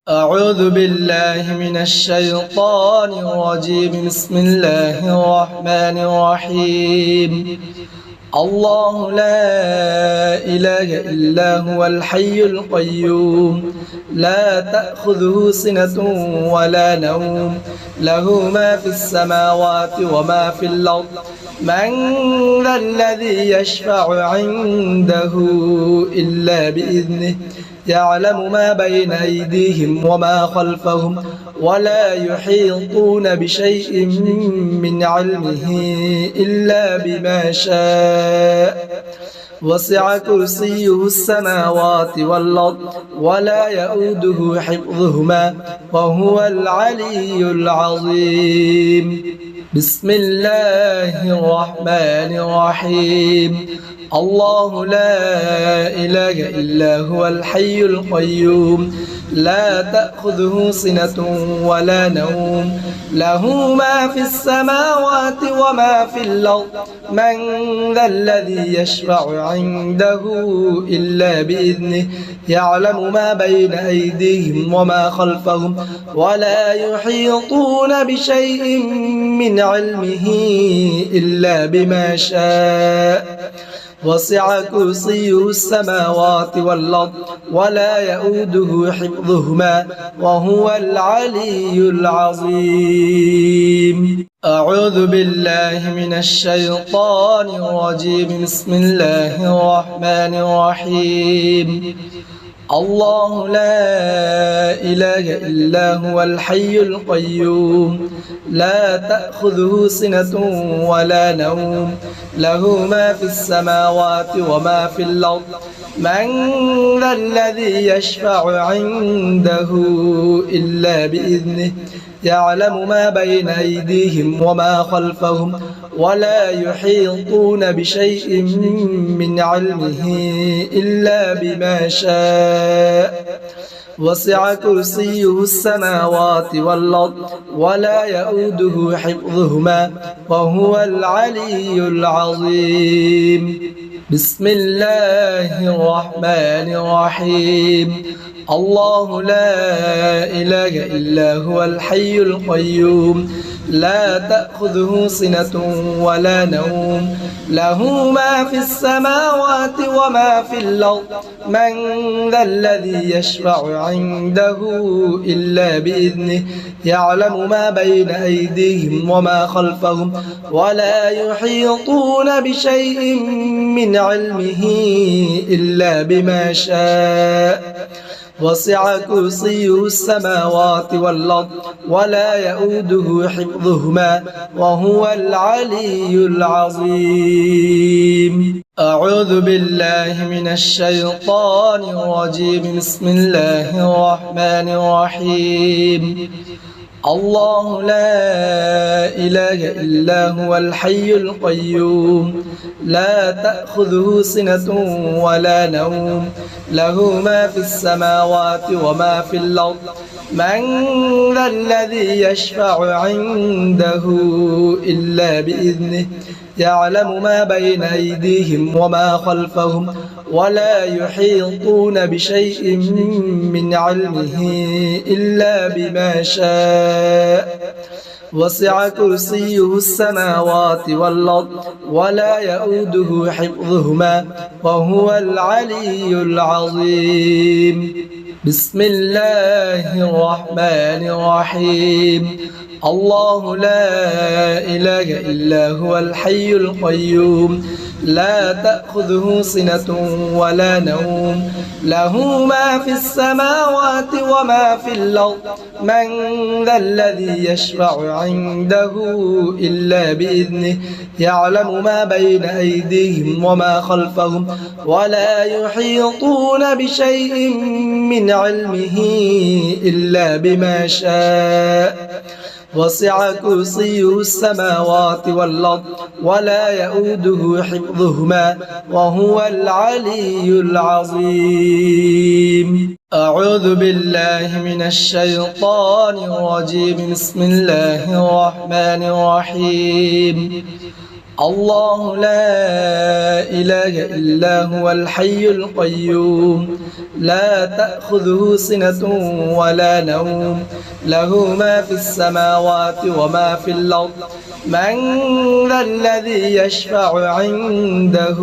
أعوذ بالله من الشيطان الرجيم. بسم الله الرحمن الرحيم. الله لا إله إلا هو الحي القيوم لا تأخذه سنة ولا نوم له ما في السماوات وما في الأرض من ذا الذي يشفع عنده إلا بإذنه يعلم ما بين أيديهم وما خلفهم ولا يحيطون بشيء من علمه إلا بما شاء وسع كرسيه السماوات والأرض ولا يؤوده حفظهما وهو العلي العظيم. بسم الله الرحمن الرحيم. الله لا إله إلا هو الحي القيوم لا تأخذه سنة ولا نوم له ما في السماوات وما في الأرض من ذا الذي يشفع عنده إلا بإذنه يعلم ما بين أيديهم وما خلفهم ولا يحيطون بشيء من علمه إلا بما شاء وسع كرسيه السماوات والأرض ولا يؤوده حفظهما وهو العلي العظيم. أعوذ بالله من الشيطان الرجيم. بسم الله الرحمن الرحيم. الله لا إله إلا هو الحي القيوم لا تأخذه سنة ولا نوم له ما في السماوات وما في الأرض من ذا الذي يشفع عنده إلا بإذنه يعلم ما بين أيديهم وما خلفهم ولا يحيطون بشيء من علمه إلا بما شاء وسع كرسيه السماوات والأرض ولا يؤوده حفظهما وهو العلي العظيم. بسم الله الرحمن الرحيم. الله لا إله إلا هو الحي القيوم لا تأخذه سنة ولا نوم له ما في السماوات وما في الأرض من ذا الذي يشفع عنده إلا بإذنه يعلم ما بين أيديهم وما خلفهم ولا يحيطون بشيء من علمه إلا بما شاء وسع كرسيه السماوات والأرض ولا يؤوده حفظهما وهو العلي العظيم. أعوذ بالله من الشيطان الرجيم. بسم الله الرحمن الرحيم. الله لا إله إلا هو الحي القيوم لا تأخذه سنة ولا نوم له ما في السماوات وما في الأرض من ذا الذي يشفع عنده إلا بإذنه يعلم ما بين أيديهم وما خلفهم ولا يحيطون بشيء من علمه إلا بما شاء وسع كرسيه السماوات والأرض ولا يؤوده حفظهما وهو العلي العظيم. بسم الله الرحمن الرحيم. الله لا إله إلا هو الحي القيوم لا تأخذه سنة ولا نوم له ما في السماوات وما في الأرض من ذا الذي يشفع عنده إلا بإذنه يعلم ما بين أيديهم وما خلفهم ولا يحيطون بشيء من علمه إلا بما شاء وسع كرسيه السماوات والأرض ولا يؤوده حفظهما وهو العلي العظيم. أعوذ بالله من الشيطان الرجيم. بسم الله الرحمن الرحيم. الله لا إله إلا هو الحي القيوم لا تأخذه سنة ولا نوم له ما في السماوات وما في الأرض من ذا الذي يشفع عنده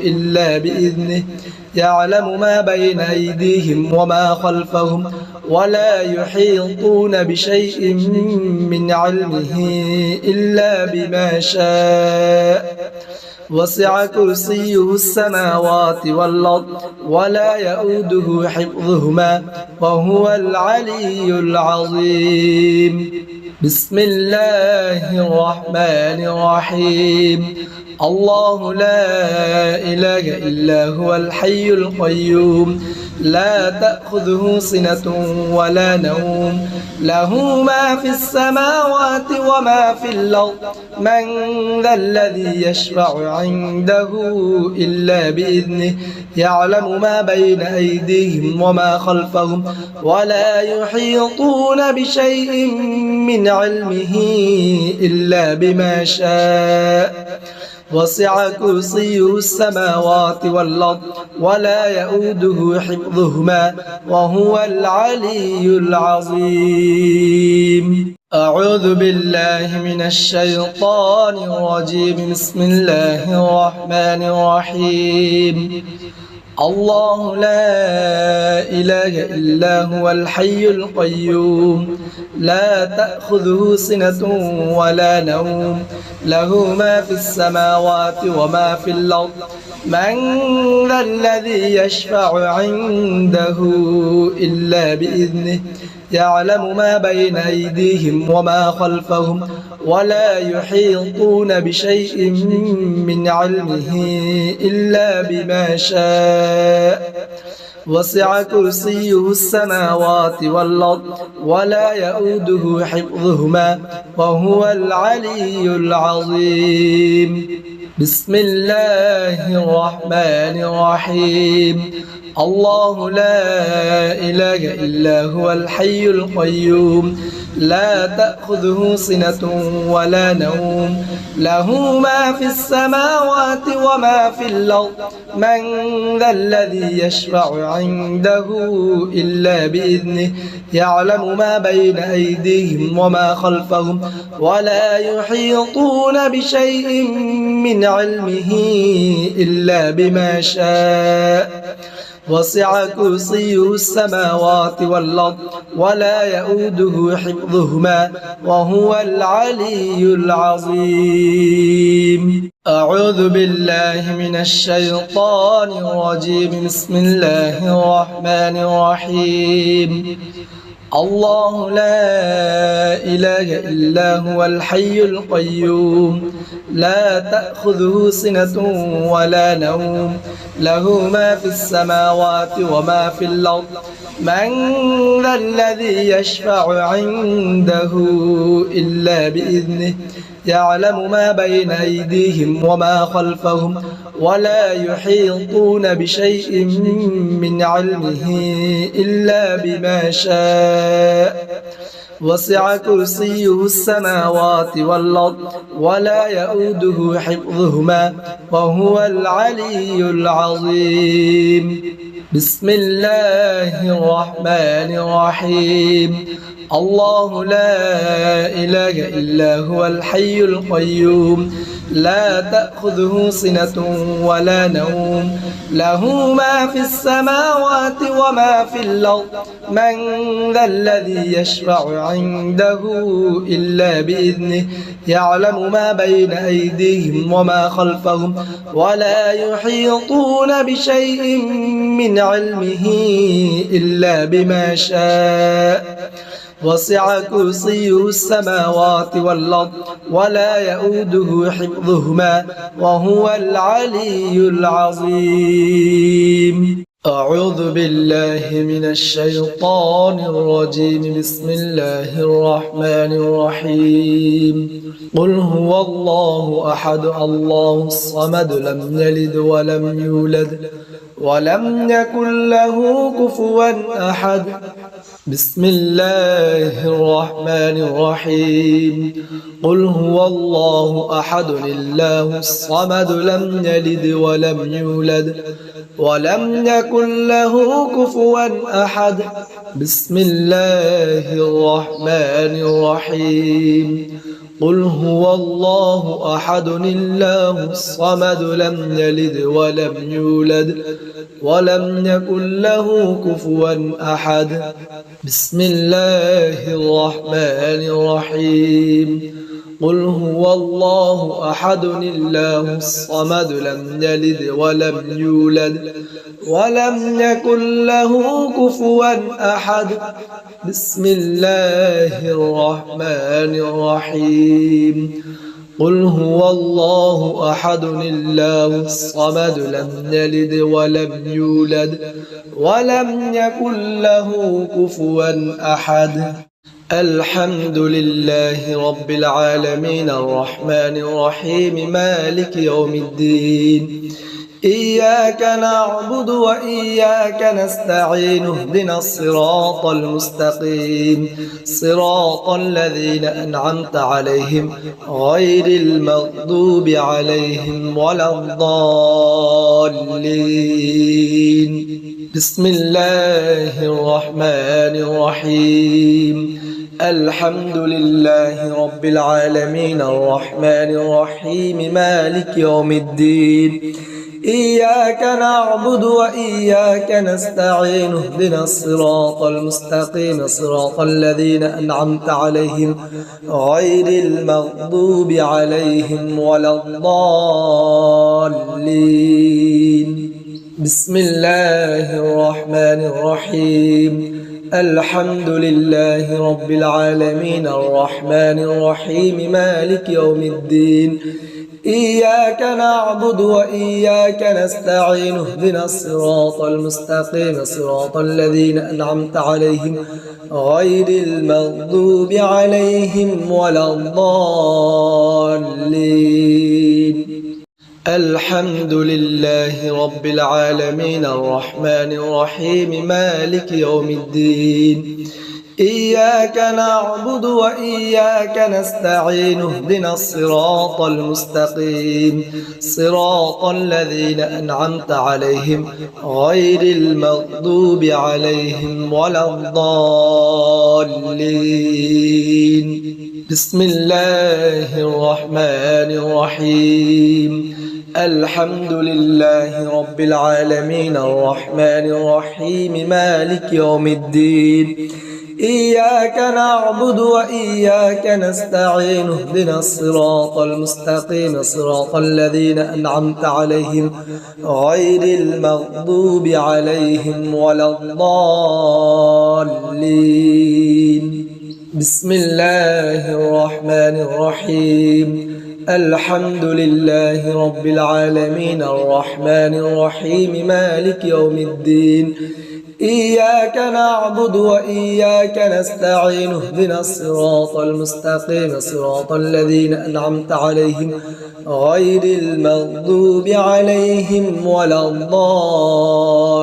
إلا بإذنه يعلم ما بين أيديهم وما خلفهم ولا يحيطون بشيء من علمه إلا بما شاء وسع كرسيه السماوات والأرض ولا يؤوده حفظهما وهو العلي العظيم. بسم الله الرحمن الرحيم. الله لا إله إلا هو الحي القيوم لا تأخذه سنة ولا نوم له ما في السماوات وما في الأرض من ذا الذي يشفع عنده إلا بإذنه يعلم ما بين أيديهم وما خلفهم ولا يحيطون بشيء من علمه إلا بما شاء وسع كرسيه السماوات والأرض ولا يؤوده حفظهما وهو العلي العظيم. أعوذ بالله من الشيطان الرجيم. بسم الله الرحمن الرحيم. الله لا إله إلا هو الحي القيوم لا تأخذه سنة ولا نوم له ما في السماوات وما في الأرض من ذا الذي يشفع عنده إلا بإذنه يعلم ما بين أيديهم وما خلفهم ولا يحيطون بشيء من علمه إلا بما شاء وسع كرسيه السماوات والأرض ولا يؤوده حفظهما وهو العلي العظيم. بسم الله الرحمن الرحيم. الله لا إله إلا هو الحي القيوم لا تأخذه سنة ولا نوم له ما في السماوات وما في الأرض من ذا الذي يشفع عنده إلا بإذنه يعلم ما بين أيديهم وما خلفهم ولا يحيطون بشيء من علمه إلا بما شاء وسع كرسيه السماوات والأرض ولا يؤوده حفظهما وهو العلي العظيم. أعوذ بالله من الشيطان الرجيم. بسم الله الرحمن الرحيم. الله لا إله إلا هو الحي القيوم لا تأخذه سنة ولا نوم له ما في السماوات وما في الأرض من ذا الذي يشفع عنده إلا بإذنه يعلم ما بين أيديهم وما خلفهم ولا يحيطون بشيء من علمه إلا بما شاء وسع كرسيه السماوات والأرض ولا يؤوده حفظهما وهو العلي العظيم. بسم الله الرحمن الرحيم. الله لا إله إلا هو الحي القيوم لا تأخذه سنة ولا نوم له ما في السماوات وما في الأرض من ذا الذي يشفع عنده إلا بإذنه يعلم ما بين أيديهم وما خلفهم ولا يحيطون بشيء من علمه إلا بما شاء وسع كرسيه السماوات والأرض ولا يؤوده حفظهما وهو العلي العظيم. أعوذ بالله من الشيطان الرجيم. بسم الله الرحمن الرحيم. قل هو الله أحد الله الصمد لم يلد ولم يولد ولم يكن له كفوا أحد. بسم الله الرحمن الرحيم قل هو الله أحد الله الصمد لم يلد ولم يولد ولم يكن له كفوا أحد بسم الله الرحمن الرحيم قل هو الله أحد الله الصمد لم يلد ولم يولد ولم يكن له كفوا أحد بسم الله الرحمن الرحيم قل هو الله أحد الله الصمد لم يلد ولم يولد ولم يكن له كفوا أحد بسم الله الرحمن الرحيم قل هو الله أحد الله الصمد لم يلد ولم يولد ولم يكن له كفوا أحد الحمد لله رب العالمين الرحمن الرحيم مالك يوم الدين إياك نعبد وإياك نستعين اهدنا الصراط المستقيم صراط الذين أنعمت عليهم غير المغضوب عليهم ولا الضالين بسم الله الرحمن الرحيم الحمد لله رب العالمين الرحمن الرحيم مالك يوم الدين إياك نعبد وإياك نستعين اهدنا الصراط المستقيم صراط الذين أنعمت عليهم غير المغضوب عليهم ولا الضالين بسم الله الرحمن الرحيم الحمد لله رب العالمين الرحمن الرحيم مالك يوم الدين إياك نعبد وإياك نستعين اهدنا الصراط المستقيم صراط الذين أنعمت عليهم غير المغضوب عليهم ولا الضالين الحمد لله رب العالمين الرحمن الرحيم مالك يوم الدين إياك نعبد وإياك نستعين اهدنا الصراط المستقيم صراط الذين أنعمت عليهم غير المغضوب عليهم ولا الضالين بسم الله الرحمن الرحيم الحمد لله رب العالمين الرحمن الرحيم مالك يوم الدين إياك نعبد وإياك نستعين اهدنا الصراط المستقيم صراط الذين أنعمت عليهم غير المغضوب عليهم ولا الضالين بسم الله الرحمن الرحيم الحمد لله رب العالمين الرحمن الرحيم مالك يوم الدين إياك نعبد وإياك نستعين اهدنا الصراط المستقيم صراط الذين أنعمت عليهم غير المغضوب عليهم ولا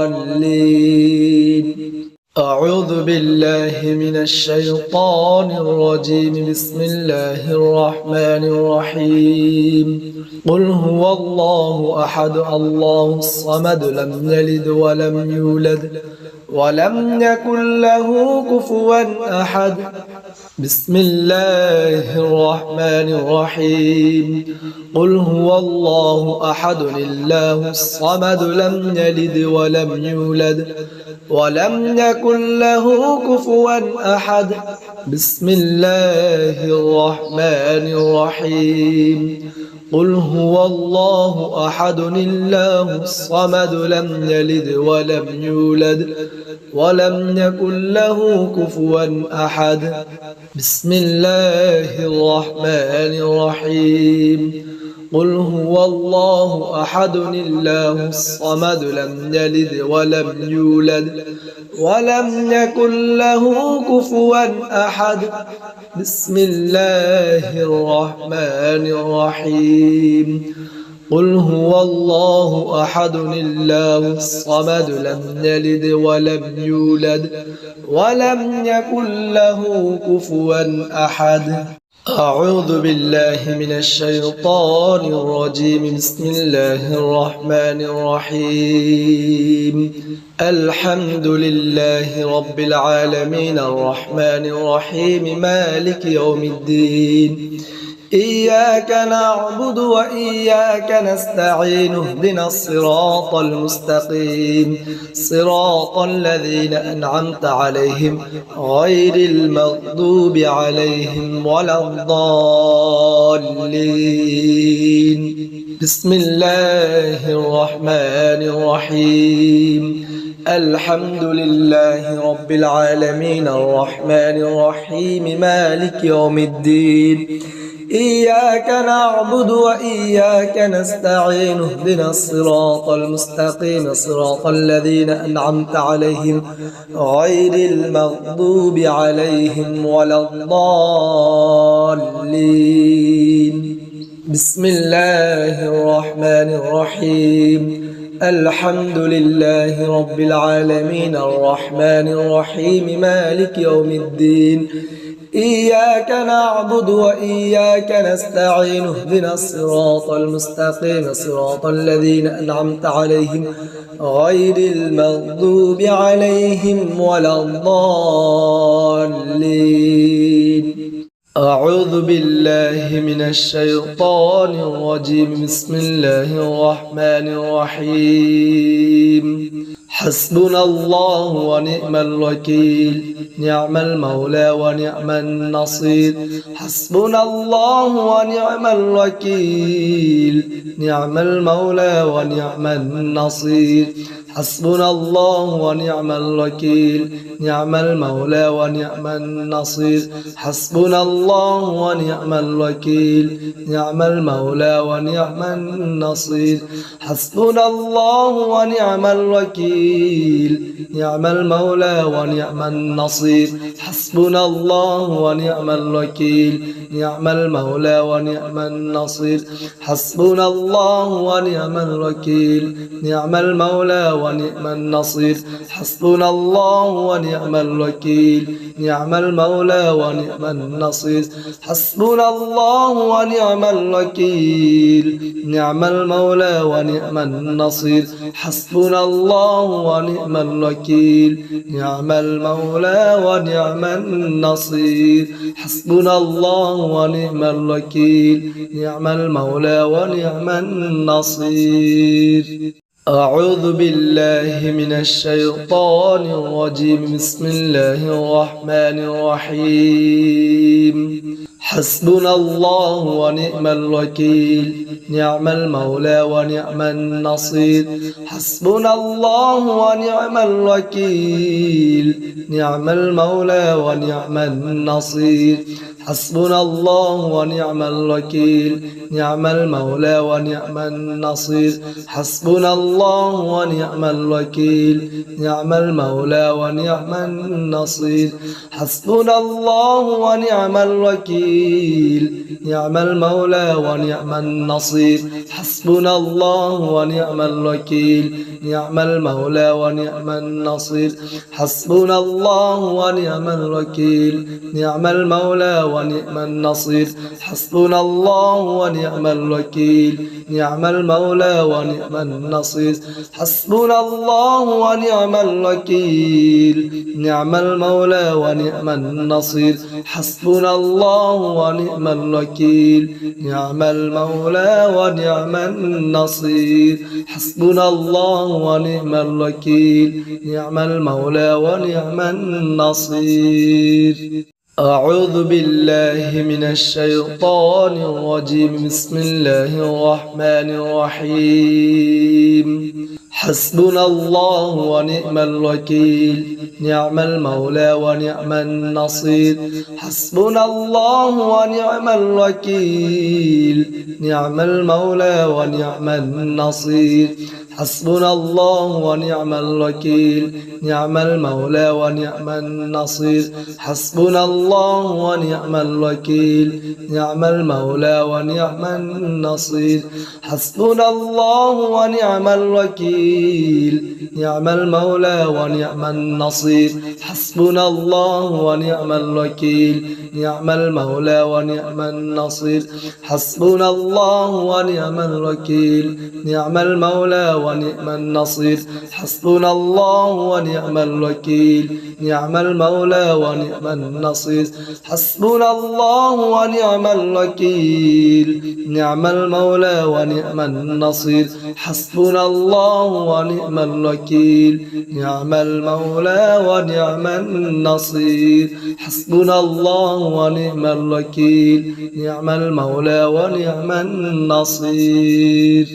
الضالين أعوذ بالله من الشيطان الرجيم بسم الله الرحمن الرحيم قل هو الله أحد الله الصمد لم يلد ولم يولد ولم يكن له كفوا أحد بسم الله الرحمن الرحيم قل هو الله أحد الله الصمد لم يلد ولم يولد ولم يكن له كفوا أحد بسم الله الرحمن الرحيم قل هو الله أحد الله الصمد لم يلد ولم يولد ولم يكن له كفوا أحد بسم الله الرحمن الرحيم قل هو الله أحد الله الصمد لم يلد ولم يولد ولم يكن له كفوا أحد بسم الله الرحمن الرحيم قل هو الله أحد الله الصمد لم يلد ولم يولد ولم يكن له كفوا أحد. أعوذ بالله من الشيطان الرجيم. بسم الله الرحمن الرحيم. الحمد لله رب العالمين الرحمن الرحيم مالك يوم الدين. إياك نعبد وإياك نستعين اهدنا الصراط المستقيم صراط الذين أنعمت عليهم غير المغضوب عليهم ولا الضالين. بسم الله الرحمن الرحيم. الحمد لله رب العالمين الرحمن الرحيم مالك يوم الدين. إياك نعبد وإياك نستعين اهدنا الصراط المستقيم صراط الذين أنعمت عليهم غير المغضوب عليهم ولا الضالين. بسم الله الرحمن الرحيم. الحمد لله رب العالمين الرحمن الرحيم مالك يوم الدين. إياك نعبد وإياك نستعين اهدنا الصراط المستقيم صراط الذين أنعمت عليهم غير المغضوب عليهم ولا الضالين. أعوذ بالله من الشيطان الرجيم. بسم الله الرحمن الرحيم. حسبنا الله ونعم الوكيل نعم المولى ونعم النصير. حسبنا الله ونعم الوكيل نعم المولى ونعم النصير. حسبنا الله ونعم الوكيل نعم المولى ونعم النصير. حسبنا الله ونعم الوكيل نعم المولى ونعم النصير. حسبنا الله ونعم الوكيل نعم المولى ونعم النصير. حسبنا الله ونعم الوكيل نعم المولى ونعم النصير. حسبنا الله ونعم الوكيل نعم المولى ونعم النصير. حسبنا الله ونعم الوكيل نعم المولى ونعم النصير. حسبنا الله ونعم الوكيل نعم المولى ونعم النصير. حسبنا الله ونعم الوكيل نعم المولى ونعم النصير. حسبنا الله ونعم الوكيل نعم المولى ونعم النصير. أعوذ بالله من الشيطان الرجيم. بسم الله الرحمن الرحيم. حسبنا الله ونعم الوكيل نعم المولى ونعم النصير. حسبنا الله ونعم الوكيل نعم المولى ونعم النصير. حسبنا الله ونعم الوكيل نعم المولى ونعم النصير. حسبنا الله ونعم الوكيل نعم المولى ونعم النصير. حسبنا الله ونعم الوكيل نعم المولى ونعم النصير. حسبنا الله ونعم الوكيل نعم المولى ونعم النصير. حسبنا الله ونعم الوكيل نعم المولى ونعم النصير. حسبنا الله ونعم الوكيل نعم المولى ونعم النصير. حسبنا الله ونعم الوكيل نعم المولى ونعم النصير. حسبنا الله ونعم الوكيل نعم المولى ونعم النصير. حسبنا الله ونعم الوكيل نعم المولى ونعم النصير. أعوذ بالله من الشيطان الرجيم. بسم الله الرحمن الرحيم. حسبنا الله ونعم الوكيل نعم المولى ونعم النصير. حسبنا الله ونعم الوكيل نعم المولى ونعم النصير. حسبنا الله ونعم الوكيل نعم المولى ونعم النصير حسبنا الله ونعم الوكيل نعم المولى ونعم النصير حسبنا الله ونعم الوكيل نعم المولى ونعم النصير حسبنا الله ونعم الوكيل نعم المولى ونعم النصير حسبنا الله ونعم الوكيل نعم المولى ونعم النصير حسبنا الله ونعم الوكيل نعم المولى ونعم النصير حسبنا الله ونعم الوكيل نعم المولى ونعم النصير حسبنا الله ونعم الوكيل نعم المولى ونعم النصير حسبنا الله ونعم الوكيل نعم المولى ونعم النصير